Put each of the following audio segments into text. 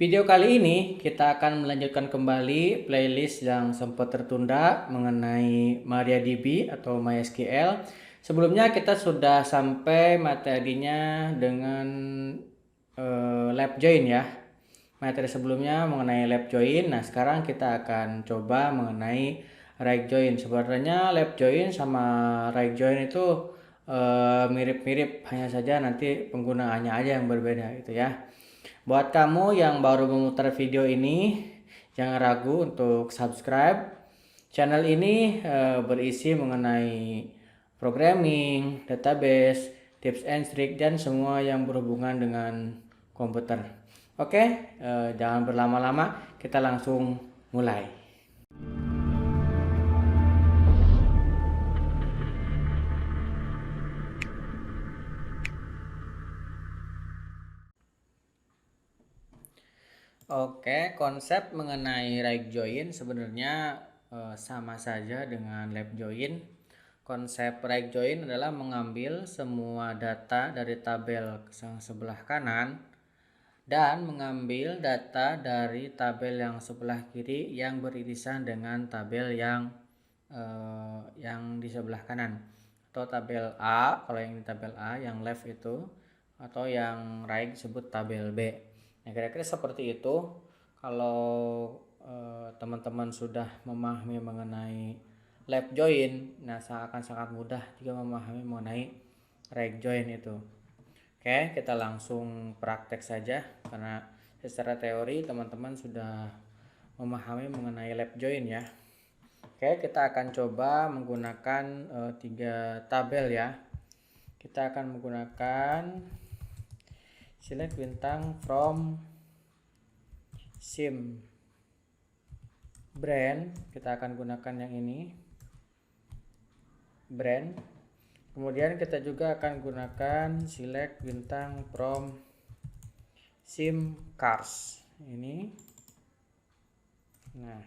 Video kali ini kita akan melanjutkan kembali playlist yang sempat tertunda mengenai MariaDB atau MySQL. Sebelumnya kita sudah sampai materinya dengan lab join ya. Materi sebelumnya mengenai lab join. Nah, sekarang kita akan coba mengenai right join. Sebenarnya lab join sama right join itu mirip-mirip, hanya saja nanti penggunaannya aja yang berbeda gitu ya. Buat kamu yang baru memutar video ini, jangan ragu untuk subscribe. Channel ini berisi mengenai programming, database, tips and trick, dan semua yang berhubungan dengan komputer. Oke, jangan berlama-lama, kita langsung mulai. Oke, konsep mengenai right join sebenarnya sama saja dengan left join. Konsep right join adalah mengambil semua data dari tabel yang sebelah kanan dan mengambil data dari tabel yang sebelah kiri yang beririsan dengan tabel yang di sebelah kanan, atau tabel A kalau yang di tabel A, yang left itu, atau yang right disebut tabel B. Nah, kira-kira seperti itu. Kalau teman-teman sudah memahami mengenai left join, nah akan sangat mudah juga memahami mengenai right join itu. Oke, kita langsung praktek saja karena secara teori teman-teman sudah memahami mengenai left join ya. Oke, kita akan coba menggunakan 3 tabel ya. Kita akan menggunakan select bintang from sim brand. Kita akan gunakan yang ini, brand. Kemudian kita juga akan gunakan select bintang from sim cars ini. Nah,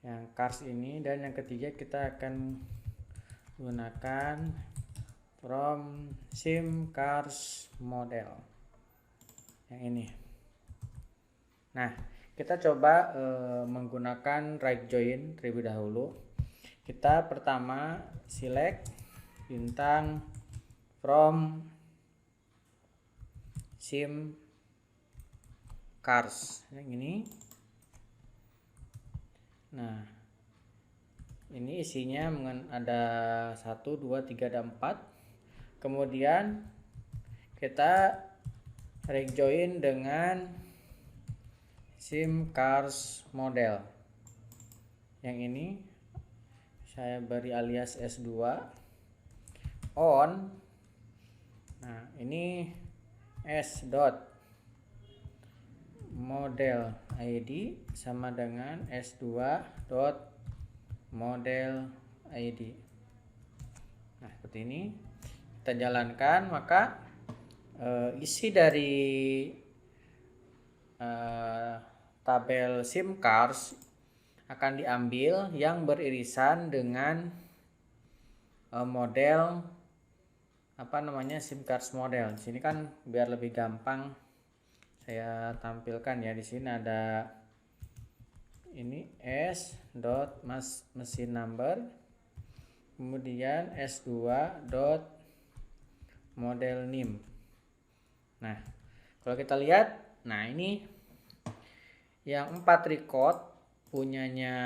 yang cars ini, dan yang ketiga kita akan gunakan from sim cars model yang ini. Nah, kita coba menggunakan right join terlebih dahulu. Kita pertama select bintang from sim cars yang ini. Nah, ini isinya ada 1, 2, 3, ada 4. Kemudian kita right join dengan sim cars model yang ini. Saya beri alias S2 on. Nah, ini s dot model ID sama dengan s2 dot model ID. Nah, seperti ini kita jalankan, maka isi dari tabel sim cars akan diambil yang beririsan dengan model sim cars model. Di sini kan biar lebih gampang saya tampilkan ya. Di sini ada ini s dot machine number, kemudian s2 dot model name. Nah, kalau kita lihat, nah ini yang 4 record punyanya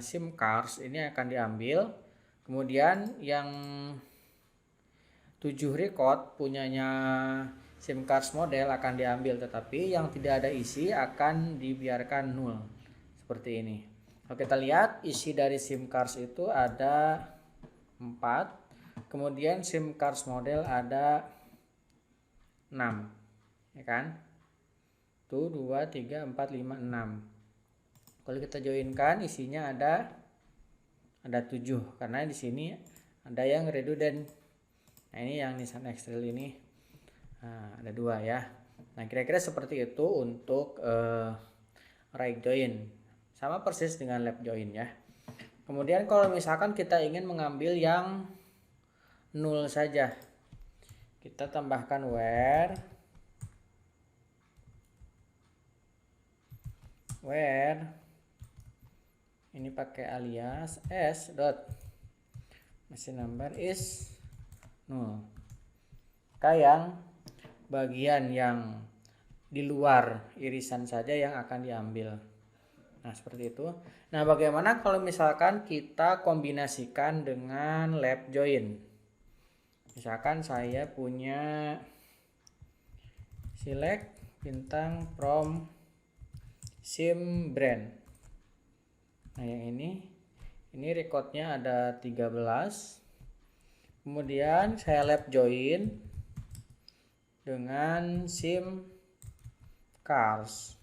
sim cars ini akan diambil. Kemudian yang 7 record punyanya sim cars model akan diambil, tetapi yang tidak ada isi akan dibiarkan nol seperti ini. Kalau kita lihat, isi dari sim cars itu ada 4, kemudian sim cars model ada 6, ya kan? 1, 2, 3, 4, 5, 6. Kalau kita joinkan, isinya ada 7 karena di sini ada yang redundant. Nah, ini yang Nissan X-Trail ini ada 2 ya. Nah, kira-kira seperti itu untuk right join. Sama persis dengan left join ya. Kemudian kalau misalkan kita ingin mengambil yang 0 saja, kita tambahkan where where ini pakai alias s dot machine number is null. Maka yang bagian yang di luar irisan saja yang akan diambil. Nah, seperti itu. Nah, bagaimana kalau misalkan kita kombinasikan dengan left join? Misalkan saya punya select bintang from sim brand. Nah, yang ini recordnya ada 13. Kemudian saya left join dengan sim cars.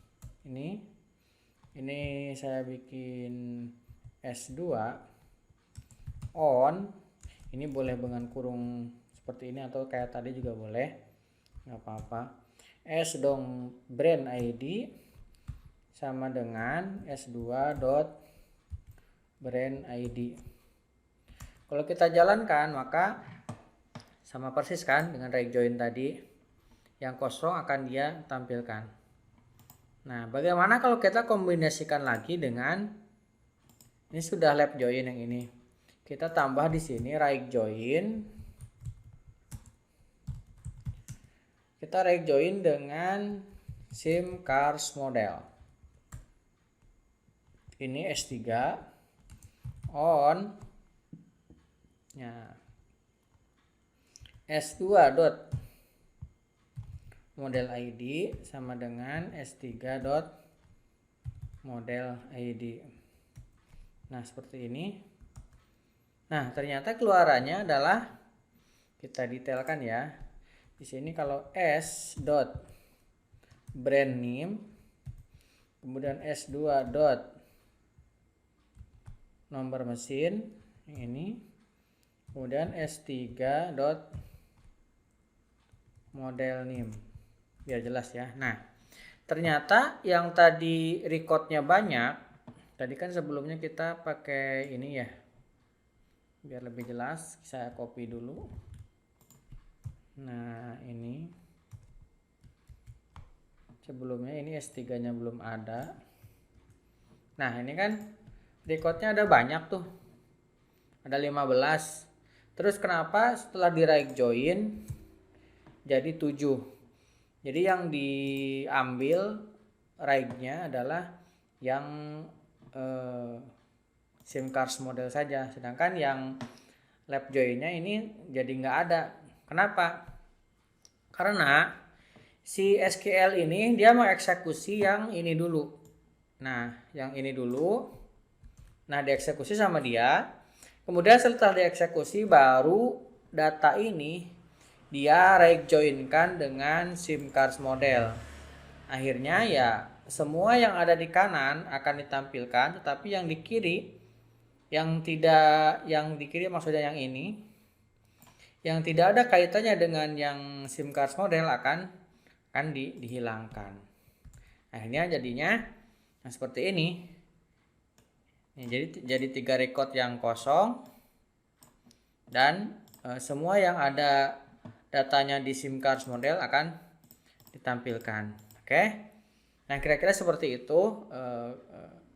Ini saya bikin S2 on. Ini boleh dengan kurung seperti ini atau kayak tadi juga boleh, nggak apa-apa. S dong brand ID sama dengan S2 dot brand ID. Kalau kita jalankan maka sama persis kan dengan right join tadi, yang kosong akan dia tampilkan. Nah, bagaimana kalau kita kombinasikan lagi dengan ini sudah left join yang ini. Kita tambah di sini right join. Kita right join dengan sim cars model. Ini S3 on ya S2 dot model ID sama dengan S3 dot model ID. Nah, seperti ini. Nah, ternyata keluarannya adalah, kita detailkan ya. Di sini kalau S dot brand name, kemudian S2 dot nomor mesin ini, kemudian S3 dot model name, biar jelas ya. Nah, ternyata yang tadi recordnya banyak, tadi kan sebelumnya kita pakai ini ya, biar lebih jelas saya copy dulu. Nah, ini sebelumnya ini S3 nya belum ada. Nah, ini kan recordnya ada banyak tuh, ada 15. Terus kenapa setelah di right join jadi 7? Jadi yang diambil right-nya adalah yang sim cars model saja, sedangkan yang left join-nya ini jadi nggak ada. Kenapa? Karena si SQL ini dia mau eksekusi yang ini dulu. Nah, yang ini dulu. Nah, dieksekusi sama dia. Kemudian setelah dieksekusi baru data ini dia right join-kan dengan sim cars model. Akhirnya ya semua yang ada di kanan akan ditampilkan, tetapi yang di kiri maksudnya yang ini, yang tidak ada kaitannya dengan yang sim cars model akan dihilangkan. Akhirnya jadinya seperti ini. Jadi 3 record yang kosong dan semua yang ada datanya di sim cars model akan ditampilkan. Oke. Nah, kira-kira seperti itu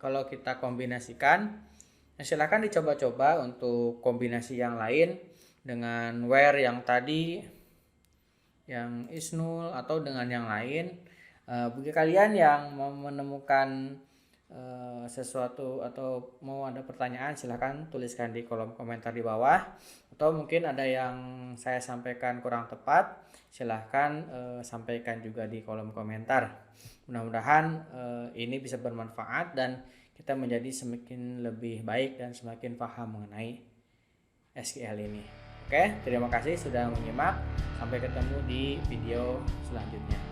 kalau kita kombinasikan. Nah, silakan dicoba-coba untuk kombinasi yang lain dengan where yang tadi, yang is null atau dengan yang lain. Bagi kalian yang mau menemukan sesuatu atau mau ada pertanyaan, silahkan tuliskan di kolom komentar di bawah, atau mungkin ada yang saya sampaikan kurang tepat, silahkan sampaikan juga di kolom komentar. Mudah-mudahan ini bisa bermanfaat dan kita menjadi semakin lebih baik dan semakin paham mengenai SQL ini. Oke, terima kasih sudah menyimak, sampai ketemu di video selanjutnya.